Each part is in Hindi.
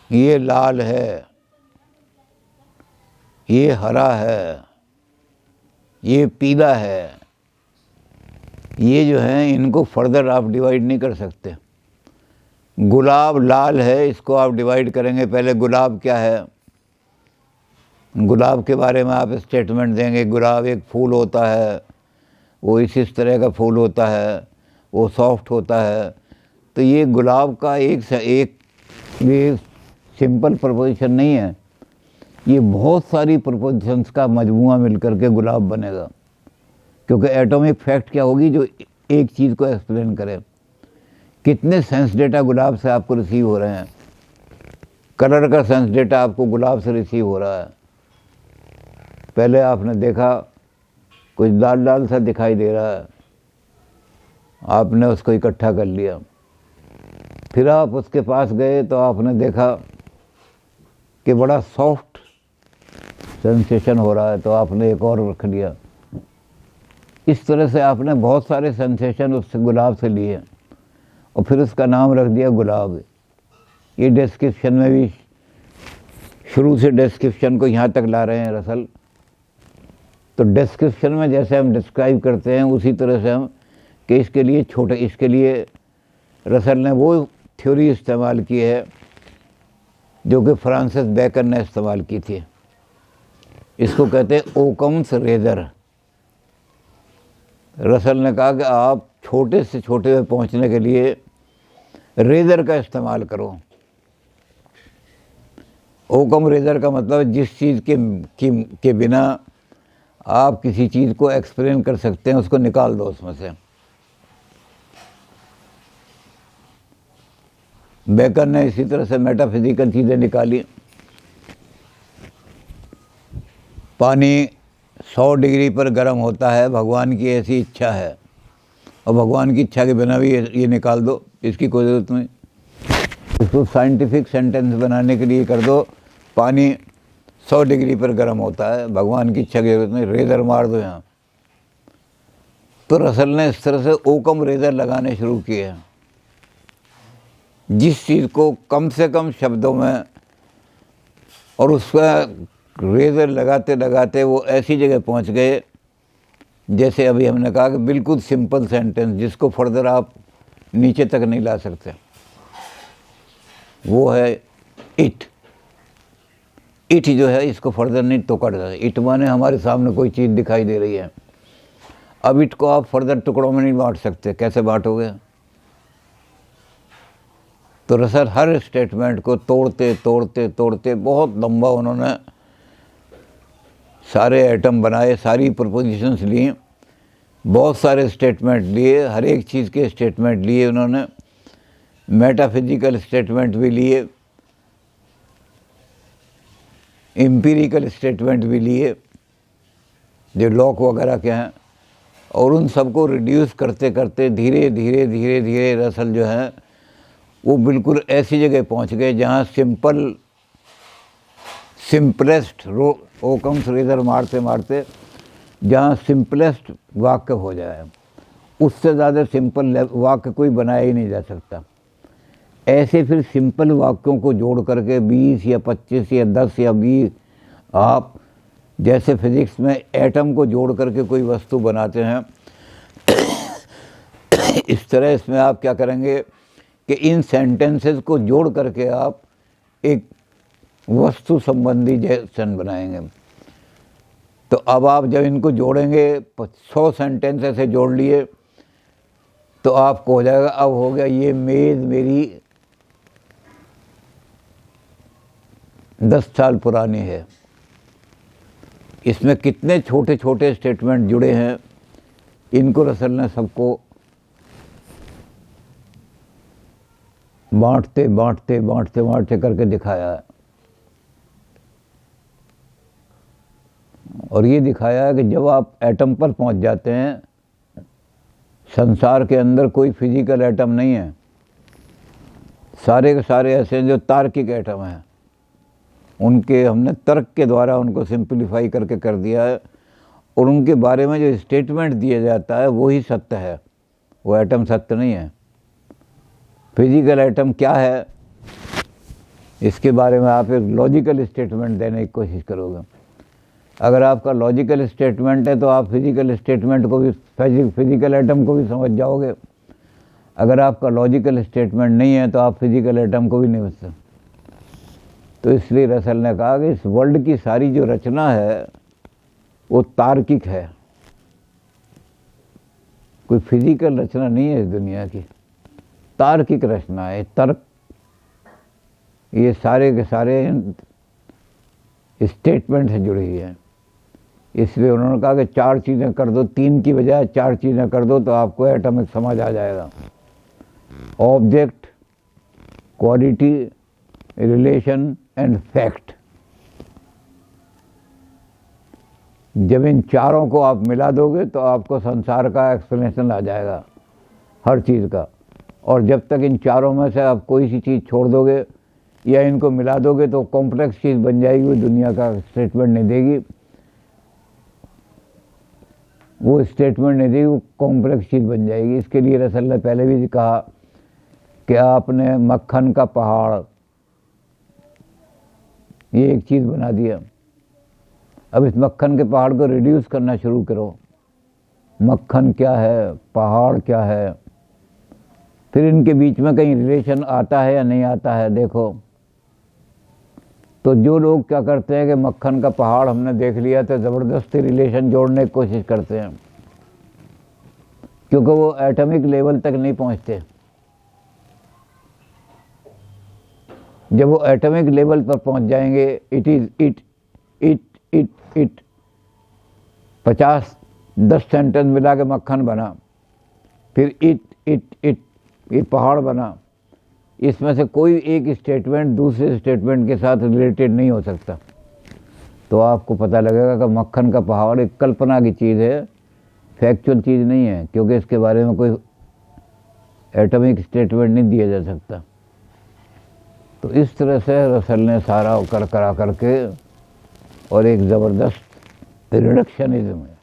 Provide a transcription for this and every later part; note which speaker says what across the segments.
Speaker 1: ये लाल है, ये हरा है, ये पीला है, ये जो है इनको फर्दर आप डिवाइड नहीं कर सकते। गुलाब लाल है, इसको आप डिवाइड करेंगे, पहले गुलाब क्या है, गुलाब के बारे में आप स्टेटमेंट देंगे। गुलाब एक फूल होता है, वो इस तरह का फूल होता है, वो सॉफ्ट होता है। तो ये गुलाब का एक ये सिंपल प्रपोजिशन नहीं है, ये बहुत सारी प्रपोजिशंस का मजमूआ मिलकर के गुलाब बनेगा। क्योंकि एटॉमिक फैक्ट क्या होगी जो एक चीज़ को एक्सप्लेन करे। कितने सेंस डेटा गुलाब से आपको रिसीव हो रहे हैं, कलर का सेंस डेटा आपको गुलाब से रिसीव हो रहा है। पहले आपने देखा कुछ लाल लाल सा दिखाई दे रहा है, आपने उसको इकट्ठा कर लिया, फिर आप उसके पास गए तो आपने देखा कि बड़ा सॉफ्ट सेंसेशन हो रहा है, तो आपने एक और रख लिया। इस तरह से आपने बहुत सारे सेंसेशन उस गुलाब से लिए और फिर उसका नाम रख दिया गुलाब। ये डिस्क्रिप्शन में भी शुरू से डिस्क्रिप्शन को यहाँ तक ला रहे हैं रसल। तो डिस्क्रिप्शन में जैसे हम डिस्क्राइब करते हैं उसी तरह से हम कि इसके लिए छोटे, इसके लिए रसल ने वो थ्योरी इस्तेमाल की है जो कि फ्रांसिस बेकन ने इस्तेमाल की थी। इसको कहते हैं ओकम्स रेजर। रसल ने कहा कि आप छोटे से छोटे में पहुंचने के लिए रेजर का इस्तेमाल करो। ओकम रेजर का मतलब जिस चीज़ के बिना आप किसी चीज़ को एक्सप्लेन कर सकते हैं उसको निकाल दो उसमें से। बेकन ने इसी तरह से मेटाफिजिकल चीज़ें निकाली। पानी 100 डिग्री पर गर्म होता है, भगवान की ऐसी इच्छा है, और भगवान की इच्छा के बिना भी ये निकाल दो, इसकी कोई ज़रूरत नहीं। इसको साइंटिफिक सेंटेंस बनाने के लिए कर दो, पानी 100 डिग्री पर गर्म होता है, भगवान की इच्छा की जरूरत नहीं, रेजर मार दो यहाँ। तो रसल ने इस तरह से ओकम रेजर लगाने शुरू किए हैं। जिस चीज़ को कम से कम शब्दों में, और उसका रेजर लगाते लगाते वो ऐसी जगह पहुंच गए जैसे अभी हमने कहा कि बिल्कुल सिंपल सेंटेंस जिसको फर्दर आप नीचे तक नहीं ला सकते, वो है इट। इट जो है इसको फर्दर नहीं टुकड़ है। इट माने हमारे सामने कोई चीज़ दिखाई दे रही है। अब इट को आप फर्दर टुकड़ों में नहीं बांट सकते, कैसे बांटोगे? तो रसल हर स्टेटमेंट को तोड़ते तोड़ते तोड़ते बहुत लंबा उन्होंने सारे एटम बनाए, सारी प्रपोजिशंस लिए, बहुत सारे स्टेटमेंट लिए, हर एक चीज़ के स्टेटमेंट लिए उन्होंने, मेटाफिजिकल स्टेटमेंट भी लिए, एम्पिरिकल स्टेटमेंट भी लिए जो लॉक वगैरह के हैं, और उन सबको रिड्यूस करते करते धीरे धीरे धीरे धीरे रसल जो है वो बिल्कुल ऐसी जगह पहुंच गए जहां सिंपलेस्ट ओकम्स रेजर मारते मारते जहाँ सिंपलेस्ट वाक्य हो जाए। उससे ज़्यादा सिंपल वाक्य कोई बनाया ही नहीं जा सकता। ऐसे फिर सिंपल वाक्यों को जोड़ करके 20 या 25 या 10 या 20 आप जैसे फिज़िक्स में एटम को जोड़ करके कोई वस्तु बनाते हैं, इस तरह इसमें आप क्या करेंगे कि इन सेंटेंसेस को जोड़ करके आप एक वस्तु संबंधी जैसन बनाएंगे। तो अब आप जब इनको जोड़ेंगे 100 सेंटेंस ऐसे जोड़ लिए तो आपको हो जाएगा, अब हो गया ये मेज़ मेरी 10 साल पुरानी है। इसमें कितने छोटे छोटे स्टेटमेंट जुड़े हैं, इनको रसल ने सबको बांटते बांटते बांटते बांटते करके दिखाया है। और ये दिखाया है कि जब आप एटम पर पहुंच जाते हैं, संसार के अंदर कोई फिजिकल एटम नहीं है, सारे के सारे ऐसे हैं जो तार्किक एटम हैं। उनके हमने तर्क के द्वारा उनको सिंप्लीफाई करके कर दिया है, और उनके बारे में जो स्टेटमेंट दिया जाता है वही सत्य है, वो एटम सत्य नहीं है। फिजिकल एटम क्या है इसके बारे में आप एक लॉजिकल स्टेटमेंट देने की कोशिश करोगे। अगर आपका लॉजिकल स्टेटमेंट है तो आप फिजिकल स्टेटमेंट को भी, फिजिकल एटम को भी समझ जाओगे। अगर आपका लॉजिकल स्टेटमेंट नहीं है तो आप फिजिकल एटम को भी नहीं समझ सकते। तो इसलिए रसल ने कहा कि इस वर्ल्ड की सारी जो रचना है वो तार्किक है, कोई फिजिकल रचना नहीं है इस दुनिया की, तार्किक रचना है। तर्क, ये सारे के सारे स्टेटमेंट से जुड़ी हुई है। इसलिए उन्होंने कहा कि 4 चीज़ें कर दो, 3 की बजाय 4 चीज़ें कर दो तो आपको एटॉमिक समझ आ जाएगा। Object, quality, relation and fact. जब इन चारों को आप मिला दोगे तो आपको संसार का एक्सप्लेनेशन आ जाएगा हर चीज़ का। और जब तक इन चारों में से आप कोई सी चीज़ छोड़ दोगे या इनको मिला दोगे तो कॉम्प्लेक्स चीज़ बन जाएगी, वो दुनिया का स्टेटमेंट नहीं देगी, वो स्टेटमेंट नहीं देगी, वो कॉम्प्लेक्स चीज़ बन जाएगी। इसके लिए रसल ने पहले भी कहा कि आपने मक्खन का पहाड़, ये एक चीज़ बना दिया। अब इस मक्खन के पहाड़ को रिड्यूस करना शुरू करो। मक्खन क्या है, पहाड़ क्या है, फिर इनके बीच में कहीं रिलेशन आता है या नहीं आता है, देखो। तो जो लोग क्या करते हैं कि मक्खन का पहाड़ हमने देख लिया तो ज़बरदस्ती रिलेशन जोड़ने की कोशिश करते हैं, क्योंकि वो एटॉमिक लेवल तक नहीं पहुंचते। जब वो एटॉमिक लेवल पर पहुंच जाएंगे, इट 10 सेंटेंस मिला के मक्खन बना, फिर इट ये पहाड़ बना। इसमें से कोई एक स्टेटमेंट दूसरे स्टेटमेंट के साथ रिलेटेड नहीं हो सकता। तो आपको पता लगेगा कि मक्खन का पहाड़ एक कल्पना की चीज़ है, फैक्चुअल चीज़ नहीं है, क्योंकि इसके बारे में कोई एटॉमिक स्टेटमेंट नहीं दिया जा सकता। तो इस तरह से रसल ने सारा करा करके और एक ज़बरदस्त रिडक्शनिज्म है,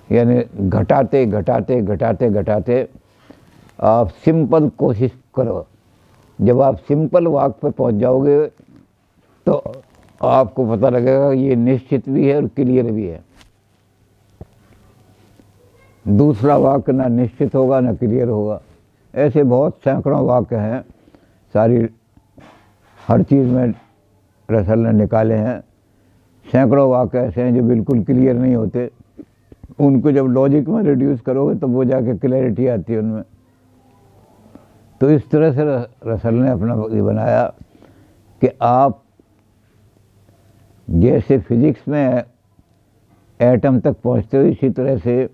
Speaker 1: यानी घटाते घटाते घटाते घटाते आप सिंपल कोशिश करो। जब आप सिंपल वाक पे पहुंच जाओगे तो आपको पता लगेगा ये निश्चित भी है और क्लियर भी है। दूसरा वाक्य ना निश्चित होगा ना क्लियर होगा। ऐसे बहुत सैकड़ों वाक्य हैं, सारी हर चीज़ में रसल ने निकाले हैं। सैकड़ों वाक्य ऐसे हैं जो बिल्कुल क्लियर नहीं होते, उनको जब लॉजिक में रिड्यूस करोगे तब वो जाके क्लैरिटी आती है उनमें। तो इस तरह से रसल ने अपना ये बनाया कि आप जैसे फिजिक्स में एटम तक पहुंचते हो, इसी तरह से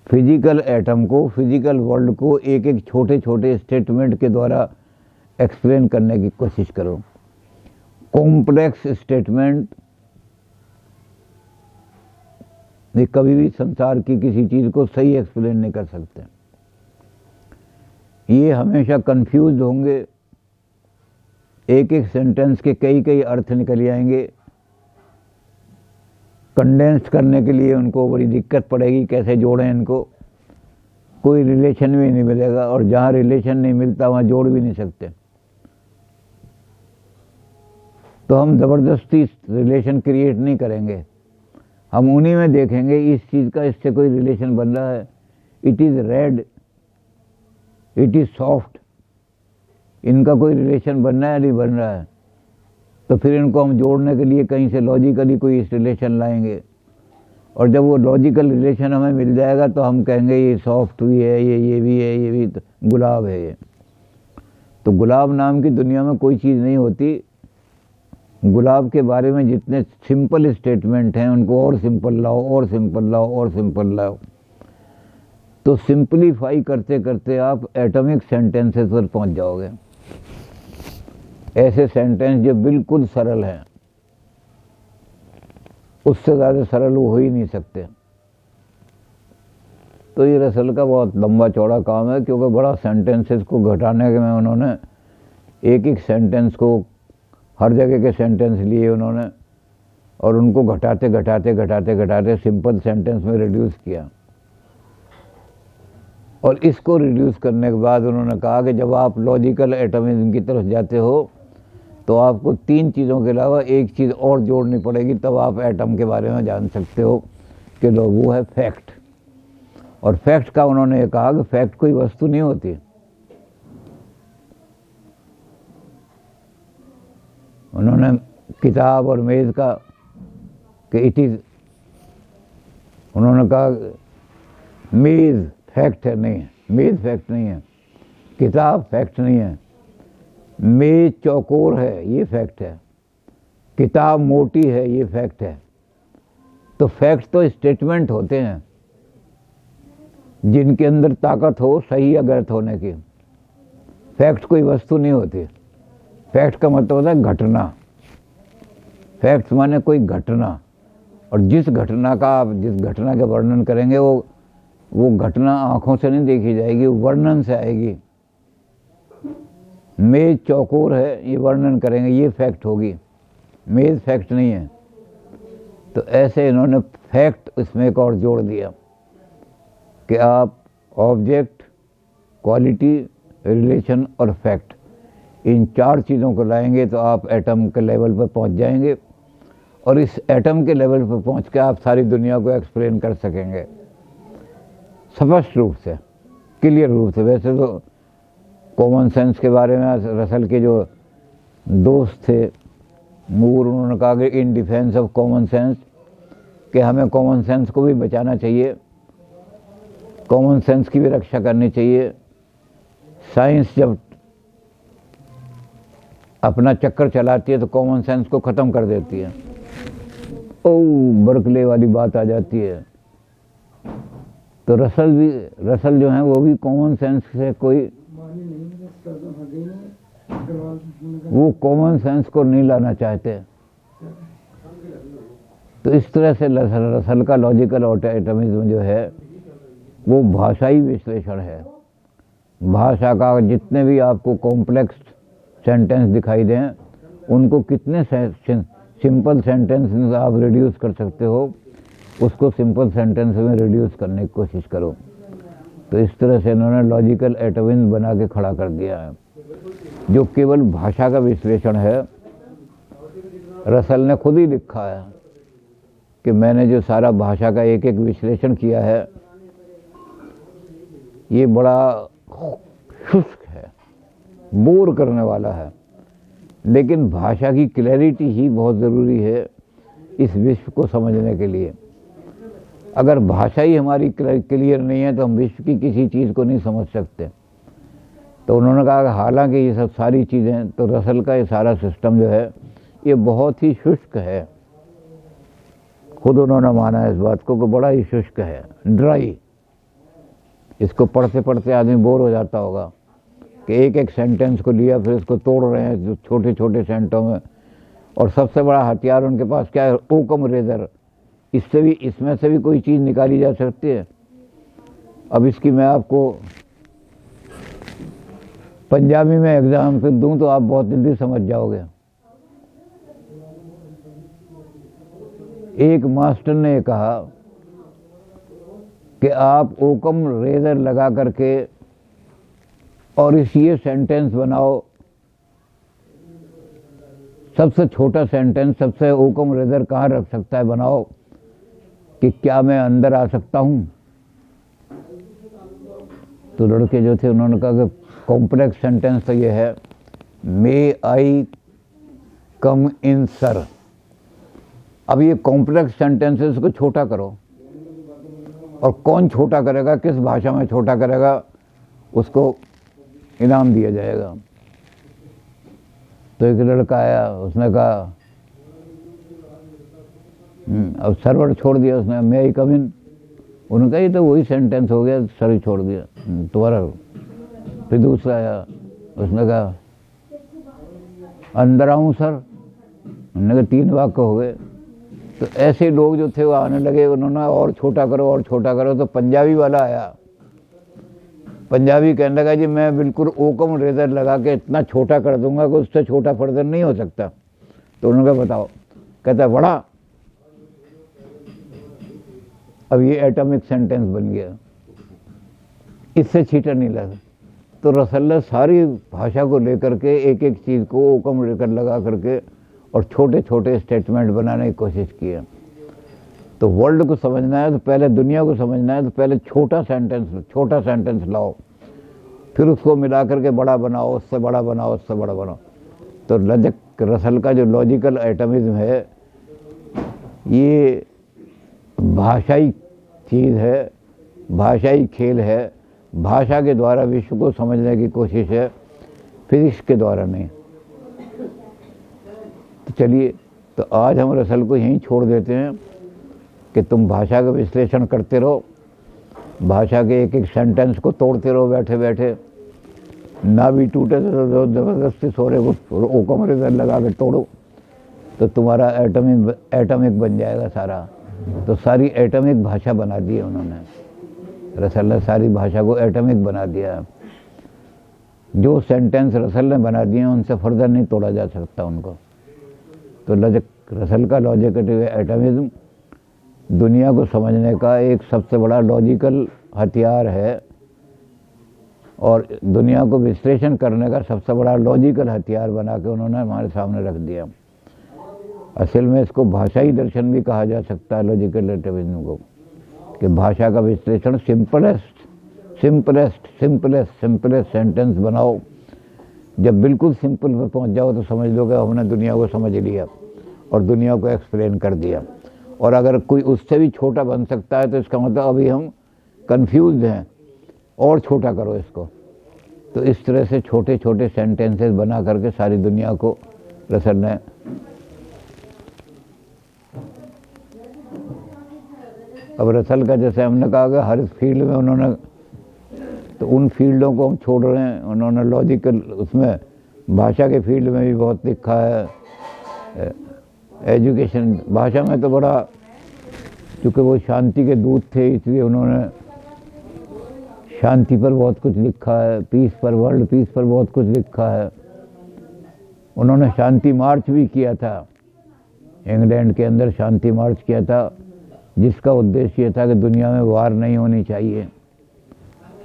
Speaker 1: फिजिकल एटम को, फिजिकल वर्ल्ड को एक एक छोटे छोटे स्टेटमेंट के द्वारा एक्सप्लेन करने की कोशिश करो। कॉम्प्लेक्स स्टेटमेंट ये कभी भी संसार की किसी चीज़ को सही एक्सप्लेन नहीं कर सकते। ये हमेशा कंफ्यूज होंगे, एक एक सेंटेंस के कई कई अर्थ निकल आएंगे। कंडेंस्ड करने के लिए उनको बड़ी दिक्कत पड़ेगी, कैसे जोड़ें इनको, कोई रिलेशन भी नहीं मिलेगा, और जहाँ रिलेशन नहीं मिलता वहाँ जोड़ भी नहीं सकते। तो हम ज़बरदस्ती रिलेशन क्रिएट नहीं करेंगे, हम उन्हीं में देखेंगे इस चीज़ का इससे कोई रिलेशन बन रहा है। It is red, it is soft, इनका कोई रिलेशन बन रहा है नहीं बन रहा है, तो फिर इनको हम जोड़ने के लिए कहीं से लॉजिकली कोई इस रिलेशन लाएंगे। और जब वो लॉजिकल रिलेशन हमें मिल जाएगा तो हम कहेंगे ये सॉफ्ट भी है, ये भी है, ये भी तो गुलाब है ये। तो गुलाब नाम की दुनिया में कोई चीज़ नहीं होती। गुलाब के बारे में जितने सिंपल स्टेटमेंट हैं उनको और सिंपल लाओ, और सिंपल लाओ, और सिंपल लाओ। तो सिंपलीफाई करते करते आप एटॉमिक सेंटेंसेस पर पहुंच जाओगे। ऐसे सेंटेंस जो बिल्कुल सरल हैं, उससे ज़्यादा सरल वो हो ही नहीं सकते। तो ये रसल का बहुत लंबा चौड़ा काम है, क्योंकि बड़ा सेंटेंसेस को घटाने के में उन्होंने एक एक सेंटेंस को, हर जगह के सेंटेंस लिए उन्होंने, और उनको घटाते घटाते घटाते घटाते सिंपल सेंटेंस में रिड्यूस किया। और इसको रिड्यूस करने के बाद उन्होंने कहा कि जब आप लॉजिकल एटमिज्म की तरफ जाते हो तो आपको 3 चीज़ों के अलावा एक चीज़ और जोड़नी पड़ेगी, तब आप एटम के बारे में जान सकते हो कि वो है फैक्ट। और फैक्ट का उन्होंने ये कहा कि फैक्ट कोई वस्तु नहीं होती। उन्होंने किताब और मेज़ का कि इट इज़, उन्होंने कहा मेज़ फैक्ट है, नहीं है, मेज़ फैक्ट नहीं है, किताब फैक्ट नहीं है, मेज़ चौकोर है ये फैक्ट है, किताब मोटी है ये फैक्ट है। तो फैक्ट तो स्टेटमेंट होते हैं जिनके अंदर ताकत हो सही या गलत होने की। फैक्ट कोई वस्तु नहीं होती। फैक्ट का मतलब होता है घटना। फैक्ट माने कोई घटना, और जिस घटना का आप जिस घटना का वर्णन करेंगे वो घटना आंखों से नहीं देखी जाएगी, वो वर्णन से आएगी। मेज चौकोर है ये वर्णन करेंगे, ये फैक्ट होगी, मेज फैक्ट नहीं है। तो ऐसे इन्होंने फैक्ट इसमें एक और जोड़ दिया कि आप ऑब्जेक्ट, क्वालिटी, रिलेशन और फैक्ट, इन 4 चीज़ों को लाएंगे तो आप एटम के लेवल पर पहुंच जाएंगे, और इस एटम के लेवल पर पहुंच के आप सारी दुनिया को एक्सप्लेन कर सकेंगे स्पष्ट रूप से, क्लियर रूप से। वैसे तो कॉमन सेंस के बारे में रसल के जो दोस्त थे मूर, उन्होंने कहा कि in defence of common sense, कि हमें कॉमन सेंस को भी बचाना चाहिए, कॉमन सेंस की भी रक्षा करनी चाहिए। साइंस जब अपना चक्कर चलाती है तो कॉमन सेंस को ख़त्म कर देती है। बर्कले वाली बात आ जाती है। तो रसल जो है वो भी कॉमन सेंस से कोई, वो कॉमन सेंस को नहीं लाना चाहते। तो इस तरह से रसल का लॉजिकल एटमिज्म जो है वो भाषाई विश्लेषण है। भाषा का जितने भी आपको कॉम्प्लेक्स सेंटेंस दिखाई दें, उनको कितने सिंपल सेंटेंस में आप रिड्यूस कर सकते हो, उसको सिंपल सेंटेंस में रिड्यूस करने की कोशिश करो। तो इस तरह से इन्होंने लॉजिकल एटमिज्म बना के खड़ा कर दिया है, जो केवल भाषा का विश्लेषण है। रसल ने खुद ही लिखा है कि मैंने जो सारा भाषा का एक एक विश्लेषण किया है, ये बड़ा शुष्क है, बोर करने वाला है, लेकिन भाषा की क्लैरिटी ही बहुत ज़रूरी है इस विश्व को समझने के लिए। अगर भाषा ही हमारी क्लियर नहीं है तो हम विश्व की किसी चीज़ को नहीं समझ सकते। तो उन्होंने कहा कि हालांकि ये सब सारी चीज़ें, तो रसल का ये सारा सिस्टम जो है ये बहुत ही शुष्क है। खुद उन्होंने माना है इस बात को कि बड़ा ही शुष्क है, ड्राई। इसको पढ़ते पढ़ते आदमी बोर हो जाता होगा कि एक एक सेंटेंस को लिया, फिर इसको तोड़ रहे हैं जो छोटे छोटे सेंटों में। और सबसे बड़ा हथियार उनके पास क्या है? ओकम रेजर। इसमें से भी कोई चीज़ निकाली जा सकती है। अब इसकी मैं आपको पंजाबी में एग्जाम्पल दूं तो आप बहुत जल्दी समझ जाओगे। एक मास्टर ने कहा कि आप ओकम रेजर लगा करके और ये सेंटेंस बनाओ, सबसे छोटा सेंटेंस सबसे ओकम रेजर कहाँ रख सकता है, बनाओ कि क्या मैं अंदर आ सकता हूं। तो लड़के जो थे उन्होंने कहा कि कॉम्प्लेक्स सेंटेंस तो ये है, मे आई कम इन सर। अब ये कॉम्प्लेक्स सेंटेंसेस को छोटा करो, और कौन छोटा करेगा, किस भाषा में छोटा करेगा, उसको इनाम दिया जाएगा। तो एक लड़का आया, उसने कहा, अब सर्वर छोड़ दिया उसने, मे आई कम इन। उन्होंने कहा ये तो वही सेंटेंस हो गया, सर ही छोड़ दिया दोबारा। फिर दूसरा आया, उसने कहा अंदर आऊँ सर। उन्होंने कहा 3 वाक्य हो गए। तो ऐसे लोग जो थे वो आने लगे, उन्होंने और छोटा करो और छोटा करो। तो पंजाबी वाला आया, पंजाबी कहने लगा जी मैं बिल्कुल ओकम रेजर लगा के इतना छोटा कर दूंगा कि उससे छोटा फर्दर नहीं हो सकता। तो उन्होंने कहा बताओ, कहता है बड़ा। अब ये एटॉमिक सेंटेंस बन गया। इससे छीटा नहीं लगा। तो रसल ने सारी भाषा को लेकर के एक एक चीज़ को ओकम लेकर लगा करके और छोटे छोटे स्टेटमेंट बनाने की कोशिश की है। तो वर्ल्ड को समझना है तो पहले, दुनिया को समझना है तो पहले छोटा सेंटेंस लाओ, फिर उसको मिला करके बड़ा बनाओ, उससे बड़ा बनाओ, उससे बड़ा बनाओ। तो रसल का जो लॉजिकल एटमिज्म है ये भाषाई चीज़ है, भाषाई खेल है। भाषा के द्वारा विश्व को समझने की कोशिश है, फिजिक्स के द्वारा नहीं। तो चलिए, तो आज हम रसल को यहीं छोड़ देते हैं कि तुम भाषा का विश्लेषण करते रहो, भाषा के एक एक सेंटेंस को तोड़ते रहो बैठे बैठे। ना भी टूटे तो ज़बरदस्ती सोरे को ओकम रिजल्ट लगा के तोड़ो तो तुम्हारा एटमिक बन जाएगा सारा। तो सारी एटमिक भाषा बना दी है उन्होंने, रसल ने सारी भाषा को एटमिक बना दिया। जो सेंटेंस रसल ने बना दिए उनसे फर्दर नहीं तोड़ा जा सकता उनको। तो रसल का लॉजिकल एटमिज्म दुनिया को समझने का एक सबसे बड़ा लॉजिकल हथियार है और दुनिया को विश्लेषण करने का सबसे बड़ा लॉजिकल हथियार बना के उन्होंने हमारे सामने रख दिया। असल में इसको भाषाई दर्शन भी कहा जा सकता है, लॉजिकल एटमिज्म को, कि भाषा का विश्लेषण सिंपलेस्ट सेंटेंस बनाओ। जब बिल्कुल सिंपल पर पहुंच जाओ तो समझ लो कि हमने दुनिया को समझ लिया और दुनिया को एक्सप्लेन कर दिया। और अगर कोई उससे भी छोटा बन सकता है तो इसका मतलब अभी हम कंफ्यूज हैं, और छोटा करो इसको। तो इस तरह से छोटे छोटे सेंटेंसेस बना करके सारी दुनिया को रसल ने अब रसल का, जैसे हमने कहा कि हर फील्ड में उन्होंने, तो उन फील्डों को हम छोड़ रहे हैं। उन्होंने लॉजिकल, उसमें भाषा के फील्ड में भी बहुत लिखा है, एजुकेशन भाषा में तो बड़ा, क्योंकि वो शांति के दूत थे इसलिए उन्होंने शांति पर बहुत कुछ लिखा है, पीस पर, वर्ल्ड पीस पर बहुत कुछ लिखा है। उन्होंने शांति मार्च भी किया था, इंग्लैंड के अंदर शांति मार्च किया था, जिसका उद्देश्य ये था कि दुनिया में वार नहीं होनी चाहिए।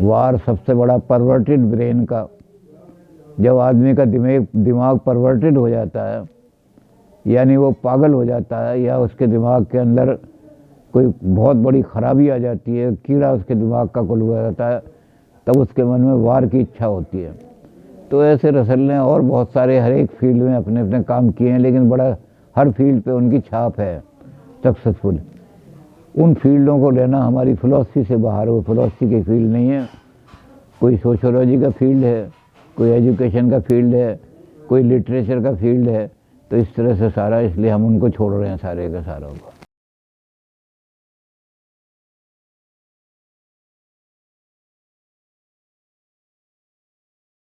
Speaker 1: वार सबसे बड़ा परवर्टेड ब्रेन का, जब आदमी का दिमाग परवर्टेड हो जाता है, यानी वो पागल हो जाता है या उसके दिमाग के अंदर कोई बहुत बड़ी खराबी आ जाती है, कीड़ा उसके दिमाग का खुल हो जाता है, तब उसके मन में वार की इच्छा होती है। तो ऐसे रसल ने और बहुत सारे हर एक फील्ड में अपने अपने काम किए हैं, लेकिन बड़ा हर फील्ड पे उनकी छाप है सक्सेसफुल। उन फील्डों को लेना हमारी फिलॉसफी से बाहर, वो फिलॉसफी की फील्ड नहीं है। कोई सोशियोलॉजी का फील्ड है, कोई एजुकेशन का फील्ड है, कोई लिटरेचर का फील्ड है। तो इस तरह से सारा, इसलिए हम उनको छोड़ रहे हैं सारे के सारों को।